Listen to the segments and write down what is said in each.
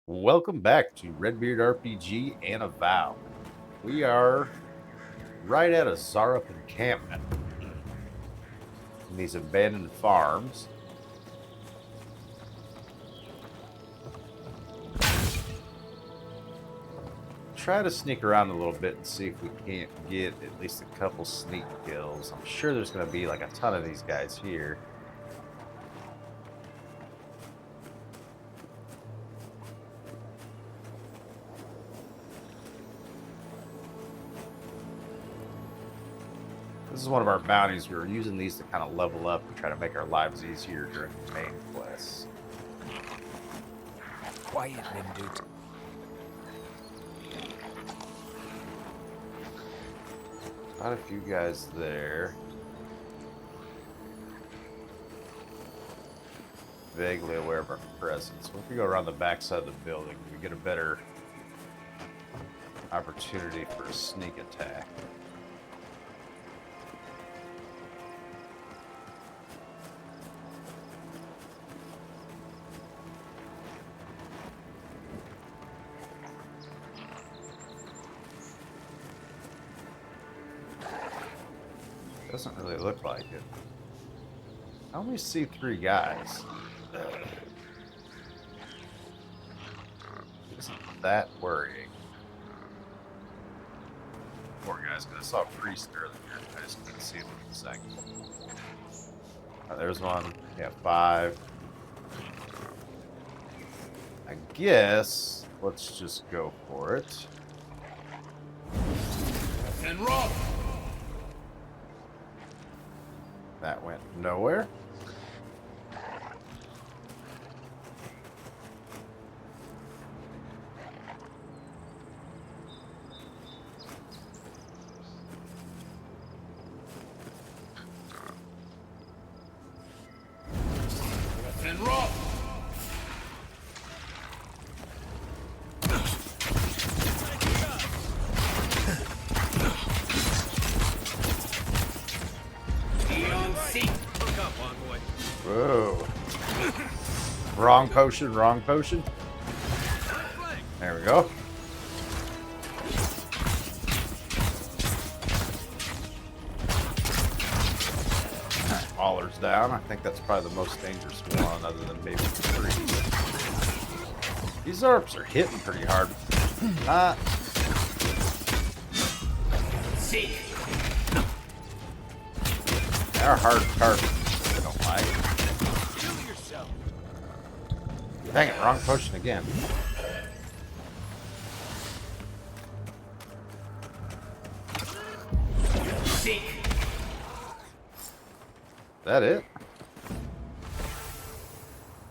Welcome back to Redbeard RPG and Avowed. We are right at a Xaurup encampment in these abandoned farms. Try to sneak around a little bit and see if we can't get at least a couple sneak kills. I'm sure there's going to be like a ton of these guys here. This is one of our bounties. We were using these to kind of level up and try to make our lives easier during the main quests. Quiet, Redbeard. Quite a few guys there. Vaguely aware of our presence. If we go around the backside of the building, we get a better opportunity for a sneak attack. Doesn't really look like it. I only see 3 guys. Isn't that worrying? Poor guys, because I saw a priest earlier. I just couldn't see him in a second. There's one. Yeah, 5. I guess let's just go for it. And roll! That went nowhere. And roll! Whoa. Wrong potion, wrong potion. There we go. Baller's down. I think that's probably the most dangerous one, other than maybe the 3. These Xaurups are hitting pretty hard. Not. They're hard targets. I don't like. Dang it, wrong potion again. That it?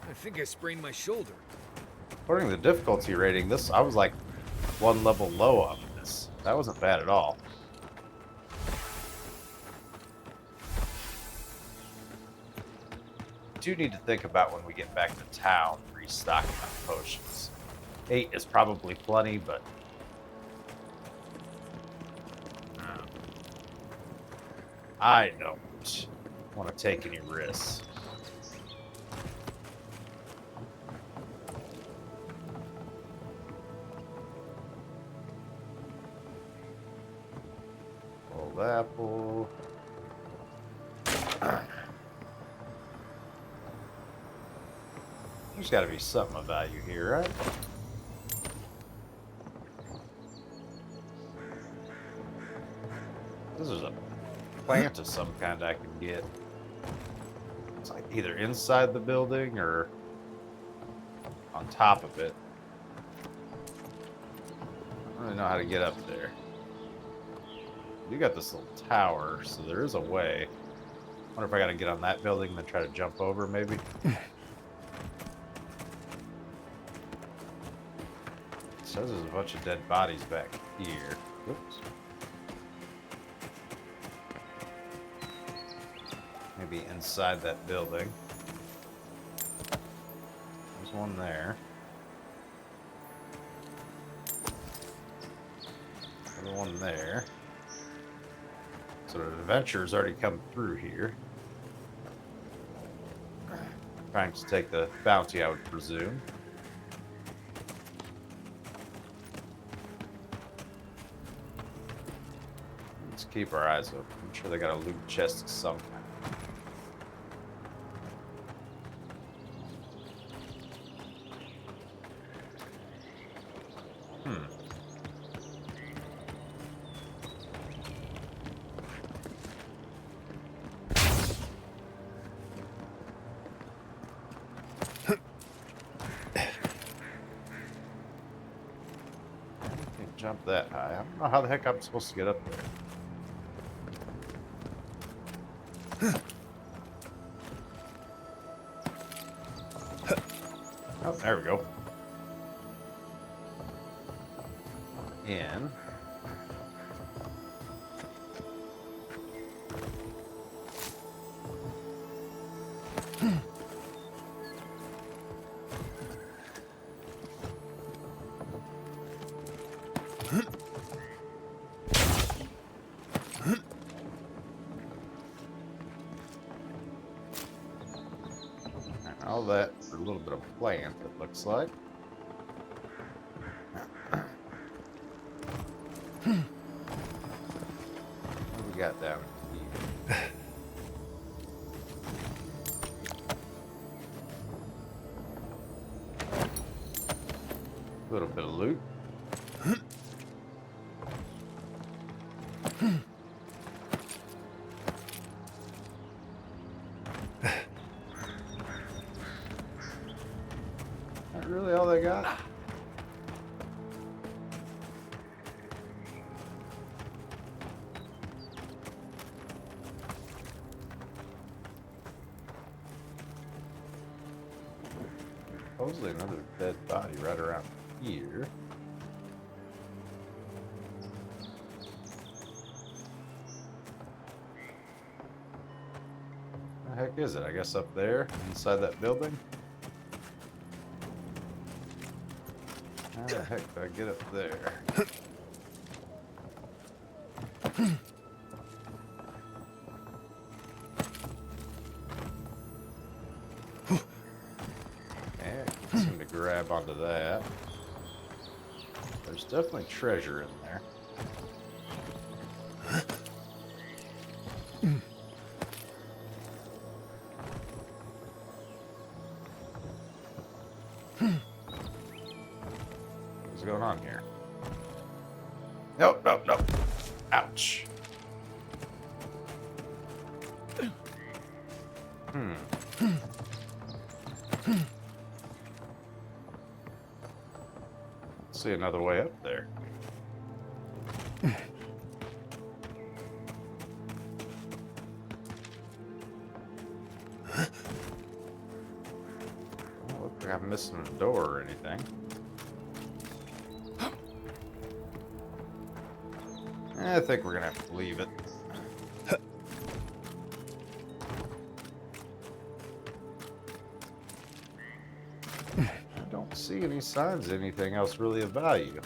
I think I sprained my shoulder. According to the difficulty rating, I was like 1 level low on this. That wasn't bad at all. Do need to think about when we get back to town restocking on potions. 8 is probably plenty, but I don't want to take any risks. Old apple. There's got to be something of value here, right? This is a plant of some kind I can get. It's like either inside the building or on top of it. I don't really know how to get up there. You got this little tower, so there is a way. Wonder if I gotta get on that building and then try to jump over, maybe. Says there's a bunch of dead bodies back here. Oops. Maybe inside that building. There's one there. Another one there. So the adventure's already come through here. Trying to take the bounty, I would presume. Let's keep our eyes open. I'm sure they got a loot chest somewhere. Jump that high. I don't know how the heck I'm supposed to get up there. Oh, there we go. In. All that for a little bit of plant, it looks like. What do we got down here? A little bit of loot. Not really all they got. Supposedly another dead body right around here. The heck is it? I guess up there, inside that building? How the heck do I get up there? Yeah, can't seem to grab onto that. There's definitely treasure in there. What's going on here? Nope, nope, nope. Ouch. See another way up there. Don't look like I'm missing a door or anything. I think we're gonna have to leave it. I don't see any signs of anything else really of value.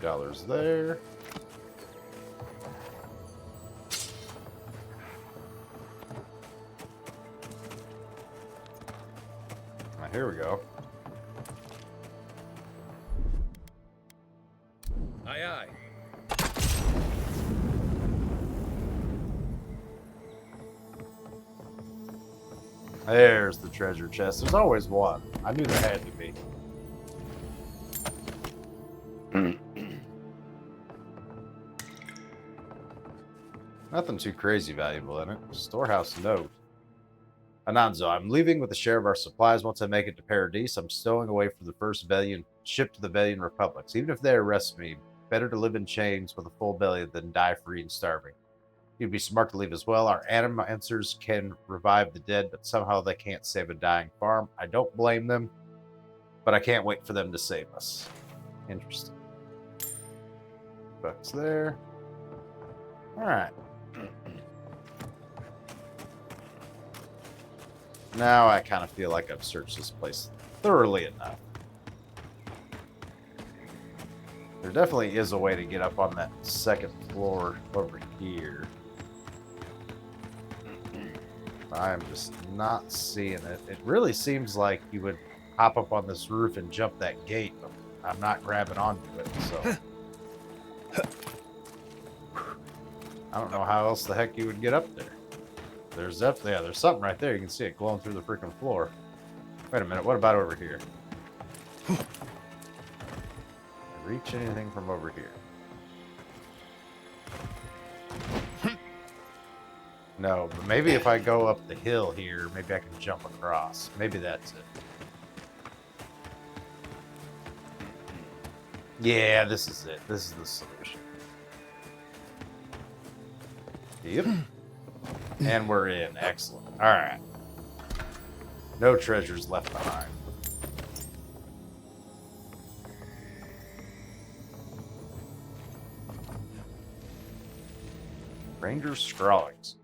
$2 there. Here we go. Aye, aye. There's the treasure chest. There's always one. I knew there had to be. Nothing too crazy valuable in it. Storehouse note. Ananzo, I'm leaving with a share of our supplies. Once I make it to Paradise, I'm stowing away for the first Velian ship to the Velian Republics. Even if they arrest me, better to live in chains with a full belly than die free and starving. You'd be smart to leave as well. Our animancers can revive the dead, but somehow they can't save a dying farm. I don't blame them, but I can't wait for them to save us. Interesting. Bucks there. All right. Now I kind of feel like I've searched this place thoroughly enough. There definitely is a way to get up on that second floor over here. I'm just not seeing it. It really seems like you would hop up on this roof and jump that gate, but I'm not grabbing onto it, so I don't know how else the heck you would get up there. There's definitely, yeah, there's something right there. You can see it glowing through the freaking floor. Wait a minute, what about over here? Reach anything from over here? No, but maybe if I go up the hill here, maybe I can jump across. Maybe that's it. Yeah, this is it. This is the solution. Yep. And we're in. Excellent. All right. No treasures left behind. Ranger's scrawlings.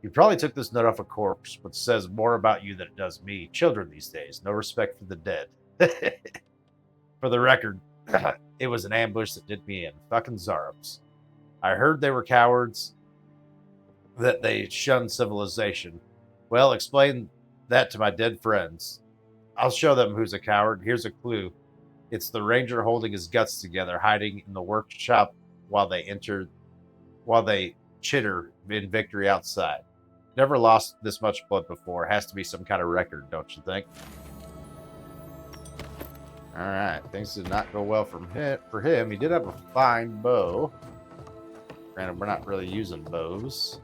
You probably took this note off a corpse, which says more about you than it does me. Children these days, no respect for the dead. For the record, it was an ambush that did me in. Fucking Xaurips. I heard they were cowards, that they shunned civilization. Well, explain that to my dead friends. I'll show them who's a coward. Here's a clue. It's the ranger holding his guts together, hiding in the workshop while they chitter in victory outside. Never lost this much blood before. Has to be some kind of record, don't you think? Alright, things did not go well for him. He did have a fine bow. Granted, we're not really using bows.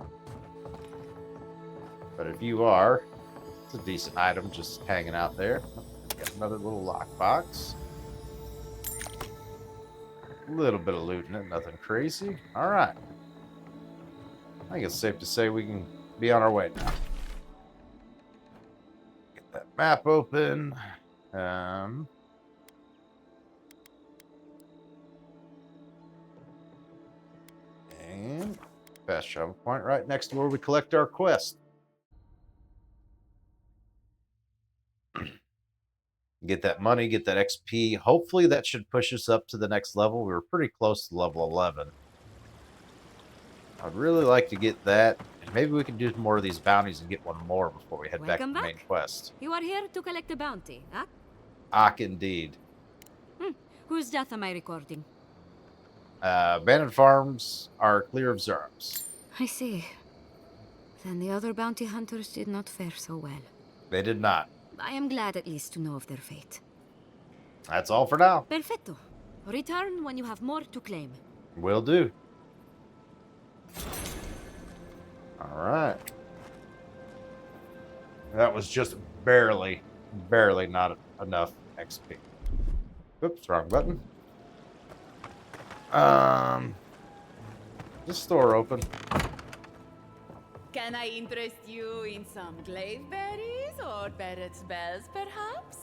But if you are, it's a decent item just hanging out there. Got another little lockbox. A little bit of loot in it, nothing crazy. Alright. I think it's safe to say we can be on our way now. Get that map open. And fast travel point right next to where we collect our quest. Get that money, get that XP. Hopefully that should push us up to the next level. We were pretty close to level 11. I'd really like to get that. And maybe we can do more of these bounties and get one more before we head back to the main quest. You are here to collect a bounty, huh? Ak indeed. Whose death am I recording? Abandoned farms are clear of Xaurips. I see. Then the other bounty hunters did not fare so well. They did not. I am glad at least to know of their fate. That's all for now. Perfetto. Return when you have more to claim. Will do. Alright. That was just barely not enough XP. Oops, wrong button. This store open. Can I interest you in some glaive berries or parrot's bells, perhaps?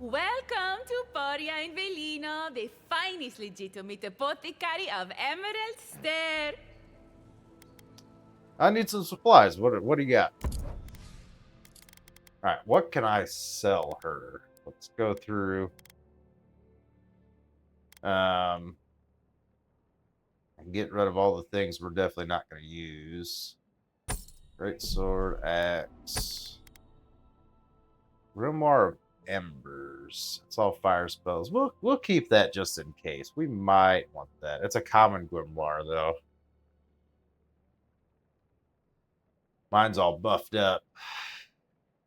Welcome to Poria in Velino, the finest legitimate apothecary of Emerald Stair. I need some supplies. What do you got? Alright, what can I sell her? Let's go through. Get rid of all the things we're definitely not going to use. Great sword, axe, grimoire of embers. It's all fire spells. We'll keep that just in case. We might want that. It's a common grimoire though. Mine's all buffed up.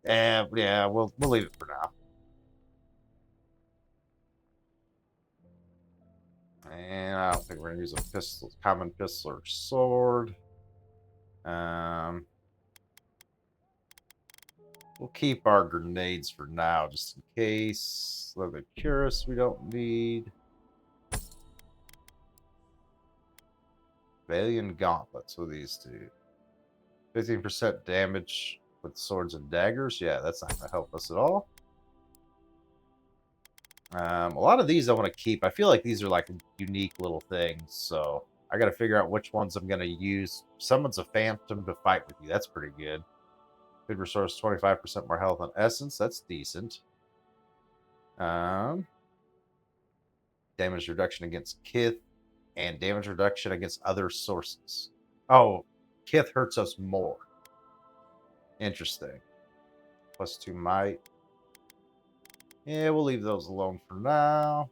And yeah, we'll leave it for now. And I don't think we're gonna use a pistol, common pistol or sword. We'll keep our grenades for now, just in case. Leather cuirass we don't need. Valiant gauntlets. What do these do? 15% damage with swords and daggers. Yeah, that's not gonna help us at all. A lot of these I want to keep. I feel like these are like unique little things, so I got to figure out which ones I'm going to use. Summons a phantom to fight with you. That's pretty good. Food restores 25% more health on essence. That's decent. Damage reduction against Kith and damage reduction against other sources. Oh, Kith hurts us more. Interesting. +2 might. Yeah, we'll leave those alone for now.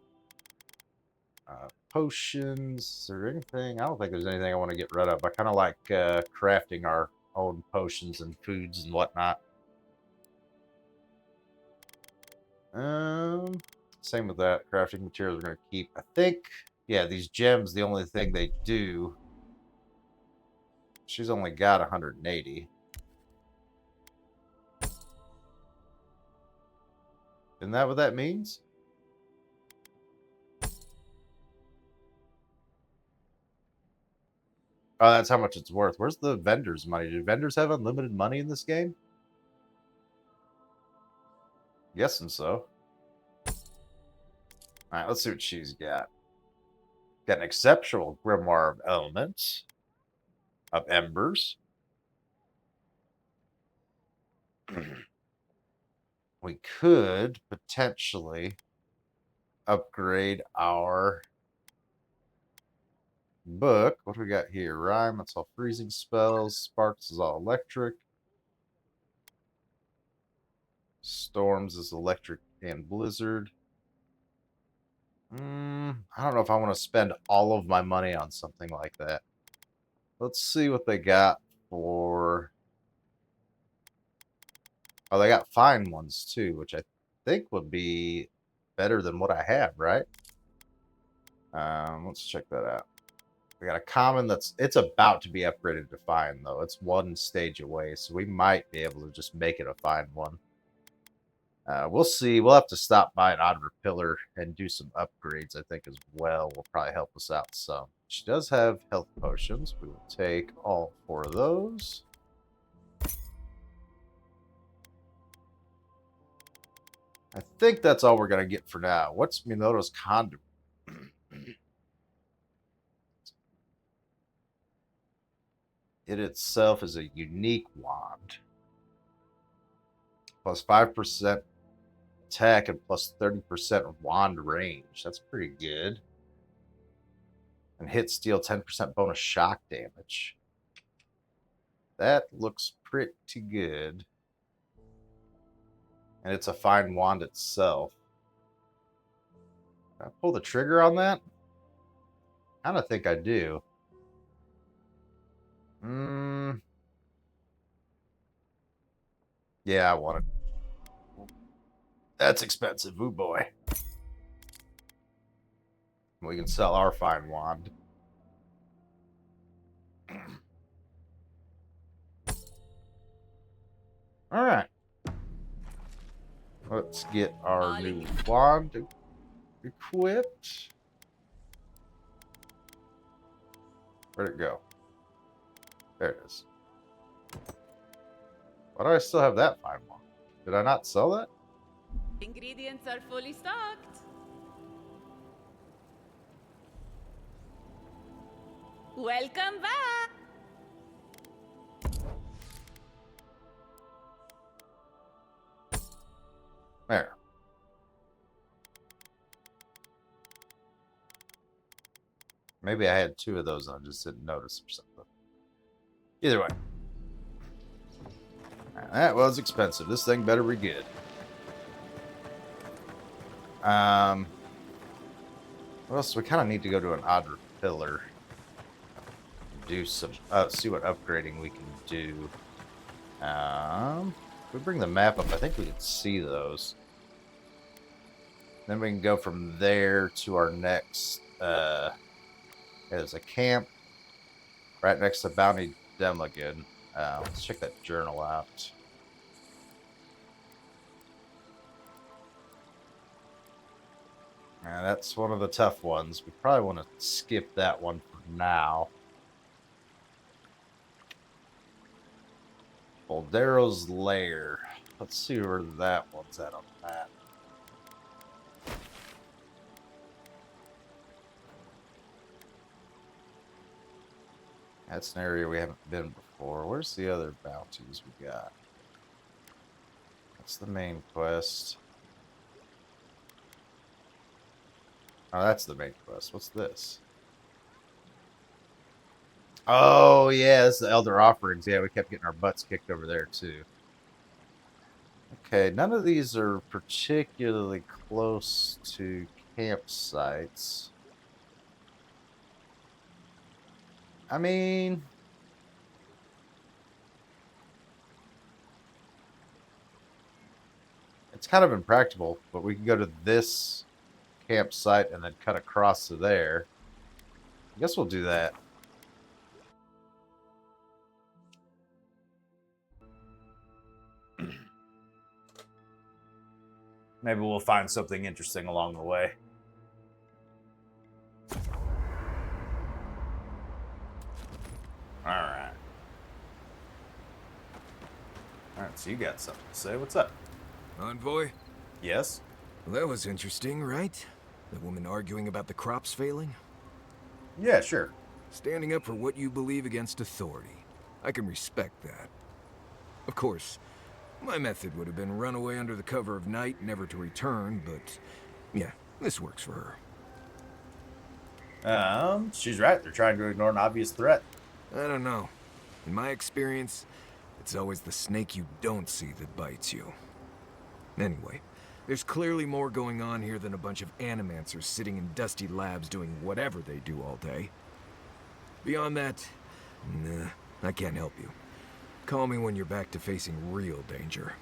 Potions. Is there anything? I don't think there's anything I want to get rid of. I kind of like crafting our own potions and foods and whatnot. Same with that. Crafting materials we're going to keep. I think, yeah, these gems, the only thing they do. She's only got 180. Isn't that what that means? Oh, that's how much it's worth. Where's the vendors' money? Do vendors have unlimited money in this game? Guessing so. Alright, let's see what she's got. Got an exceptional grimoire of elements. Of embers. We could potentially upgrade our book. What do we got here? Rhyme, that's all freezing spells. Sparks is all electric. Storms is electric and blizzard. I don't know if I want to spend all of my money on something like that. Let's see what they got for... Oh, they got fine ones too, which I think would be better than what I have, right? Let's check that out. We got a common it's about to be upgraded to fine, though. It's one stage away, so we might be able to just make it a fine one. We'll see. We'll have to stop by an odd repiller and do some upgrades, I think, as well. Will probably help us out some. She does have health potions. We will take all 4 of those. I think that's all we're going to get for now. What's Minoto's conduit? It itself is a unique wand. Plus 5% attack and plus 30% wand range. That's pretty good. And hit steal 10% bonus shock damage. That looks pretty good. And it's a fine wand itself. Can I pull the trigger on that? I don't think I do. Yeah, I want it. That's expensive. Ooh, boy. We can sell our fine wand. All right. Let's get our new wand equipped. Where'd it go? There it is. Why do I still have that fine wand? Did I not sell that? Ingredients are fully stocked. Welcome back. There. Maybe I had 2 of those and I just didn't notice or something. Either way. That was expensive. This thing better be good. What else? We kind of need to go to an odd repiller. Do some, see what upgrading we can do. If we bring the map up, I think we can see those. Then we can go from there to our next, there's a camp right next to Bounty Demogod. Let's check that journal out. That's one of the tough ones. We probably want to skip that one for now. Boldero's Lair. Let's see where that one's at on the map. That's an area we haven't been before. Where's the other bounties we got? What's the main quest? Oh, that's the main quest. What's this? Oh, yeah, this is the Elder Offerings. Yeah, we kept getting our butts kicked over there, too. Okay, none of these are particularly close to campsites. I mean, it's kind of impractical, but we can go to this campsite and then cut across to there. I guess we'll do that. Maybe we'll find something interesting along the way. Alright. Alright, so you got something to say. What's up? Envoy? Yes? Well, that was interesting, right? The woman arguing about the crops failing? Yeah, sure. Standing up for what you believe against authority. I can respect that. Of course, my method would have been run away under the cover of night, never to return, but yeah, this works for her. She's right. They're trying to ignore an obvious threat. I don't know. In my experience, it's always the snake you don't see that bites you. Anyway, there's clearly more going on here than a bunch of animancers sitting in dusty labs doing whatever they do all day. Beyond that, nah, I can't help you. Call me when you're back to facing real danger.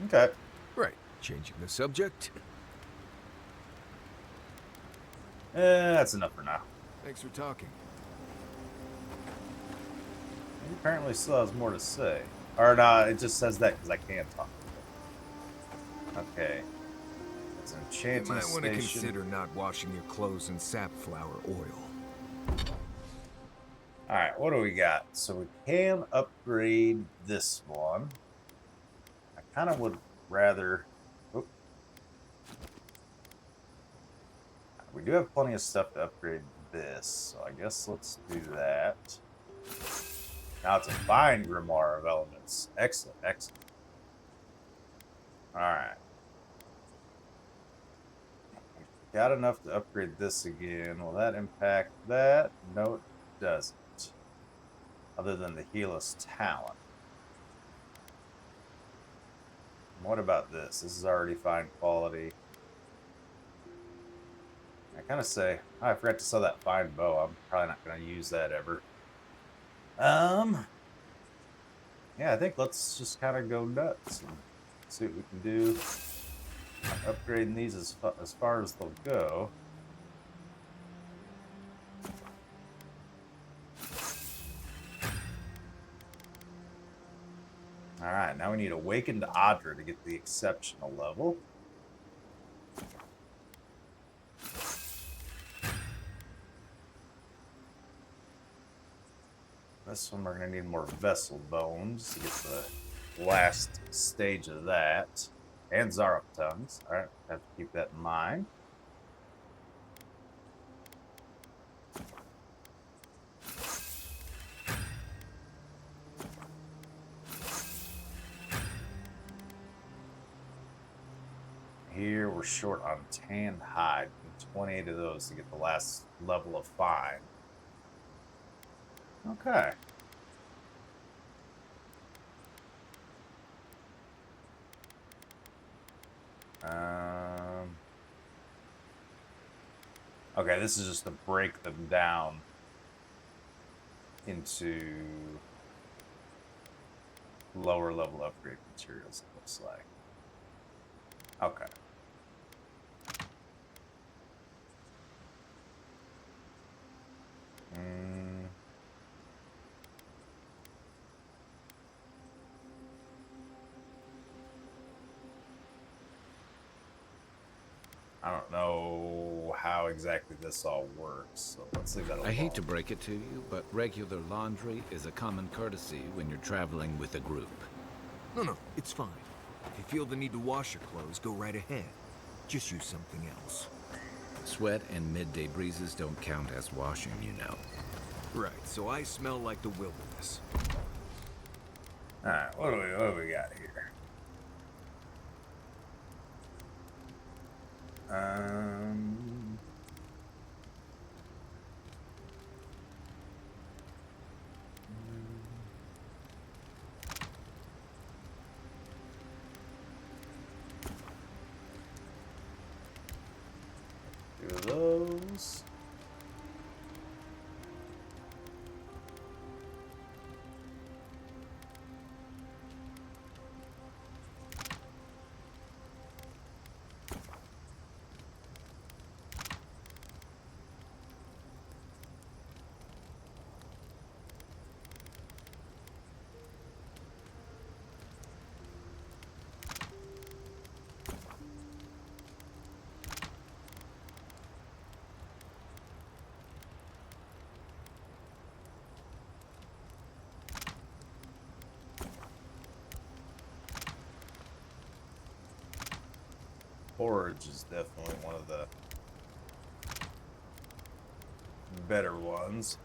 Okay. Right, changing the subject. That's enough for now. Thanks for talking. He apparently still has more to say. Or no, it just says that because I can't talk. Okay. It's an You enchanting might want to station. consider not washing your clothes in safflower oil. Alright, what do we got? So we can upgrade this one. I kind of would rather... Oop. We do have plenty of stuff to upgrade this, so I guess let's do that. Now it's a fine grimoire of elements. Excellent, excellent. Alright. Got enough to upgrade this again. Will that impact that? No, it doesn't. Other than the Healus Talent. What about this? This is already fine quality. I kind of say, oh, I forgot to sell that fine bow. I'm probably not going to use that ever. Yeah, I think let's just kind of go nuts and see what we can do. Upgrading these as far as they'll go. Alright, now we need Awakened Audra to get the exceptional level. This one we're going to need more Vessel Bones to get the last stage of that. And Xaurup Tongues. Alright, have to keep that in mind. Here we're short on Tanned Hide. 28 of those to get the last level of Fine. Okay. Okay, this is just to break them down into lower level upgrade materials, it looks like. Okay. I don't know how exactly this all works, so let's leave that alone. I hate to break it to you, but regular laundry is a common courtesy when you're traveling with a group. No, it's fine. If you feel the need to wash your clothes, go right ahead. Just use something else. Sweat and midday breezes don't count as washing, you know. Right, so I smell like the wilderness. Alright, what do we got here? Um, Two of those. Forage is definitely one of the better ones.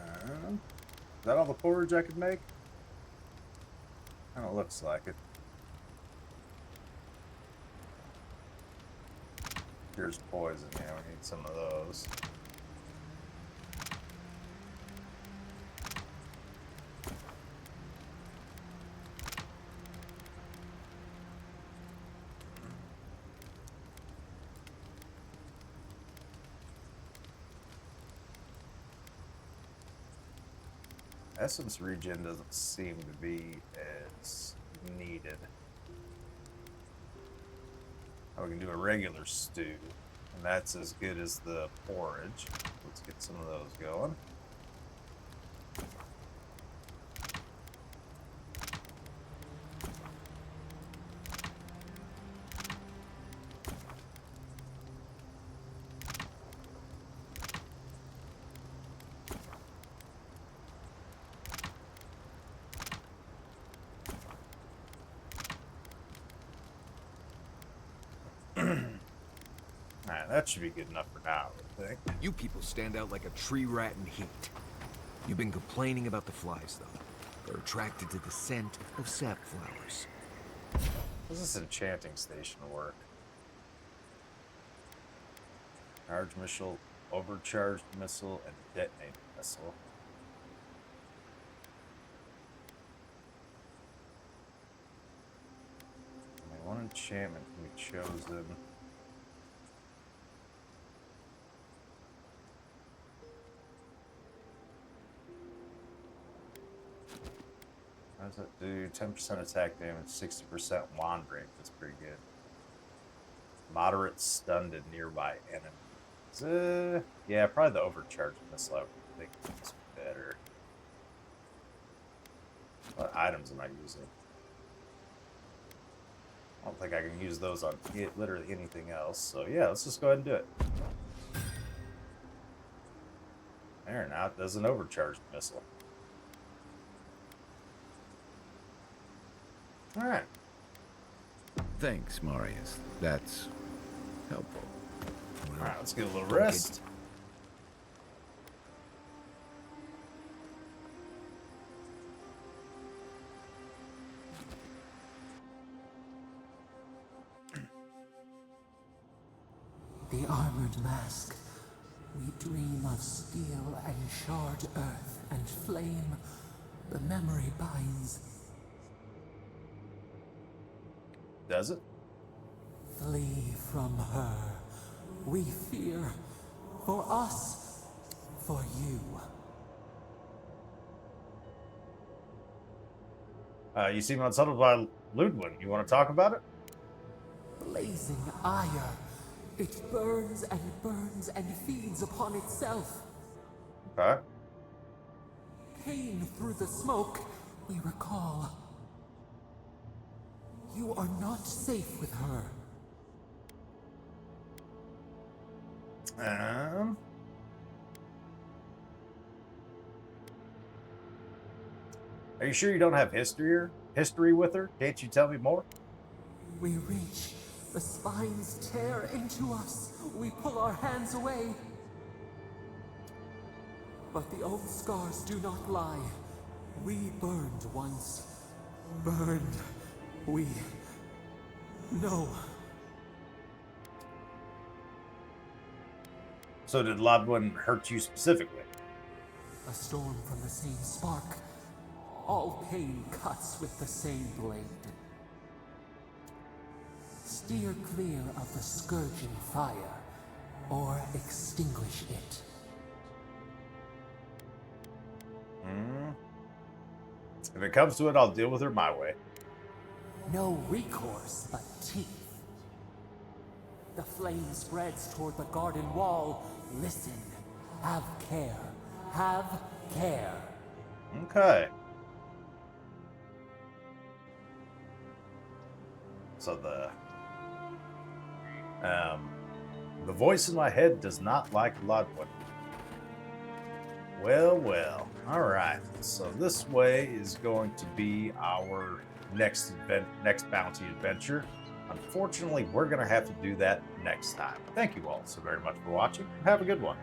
Is that all the forage I could make? Kind of looks like it. Here's poison. Yeah, we need some of those. Essence regen doesn't seem to be as needed. Oh, we can do a regular stew, and that's as good as the porridge. Let's get some of those going. Alright, that should be good enough for now, I think. You people stand out like a tree rat in heat. You've been complaining about the flies, though. They're attracted to the scent of sapflowers. How does this enchanting station work? Charge missile, overcharged missile, and detonated missile. Only one enchantment can be chosen. How does it do? 10% attack damage, 60% wand range. That's pretty good. Moderate stun to nearby enemies. Yeah, probably the overcharged missile. I would think is better. What items am I using? I don't think I can use those on literally anything else. So yeah, let's just go ahead and do it. There, now it does an overcharged missile. Alright. Thanks, Marius. That's helpful. Alright, let's get a little rest. The armored mask. We dream of steel and shard earth and flame. The memory binds. Does it? Flee from her. We fear. For us. For you. You seem unsettled by Ludwig. You want to talk about it? Blazing ire. It burns and feeds upon itself. Okay. Pain through the smoke, we recall. You are not safe with her. Are you sure you don't have history with her? Can't you tell me more? We reach. The spines tear into us. We pull our hands away. But the old scars do not lie. We burned once. Burned. We No. So did Lodwin hurt you specifically? A storm from the same spark. All pain cuts with the same blade. Steer clear of the scourging fire, or extinguish it. If it comes to it, I'll deal with her my way. No recourse but teeth. The flame spreads toward the garden wall. Listen. Have care. Have care. Okay. So the voice in my head does not like Lodwin. Well, well. All right. So this way is going to be our next bounty adventure. Unfortunately, we're going to have to do that next time. Thank you all so very much for watching. Have a good one.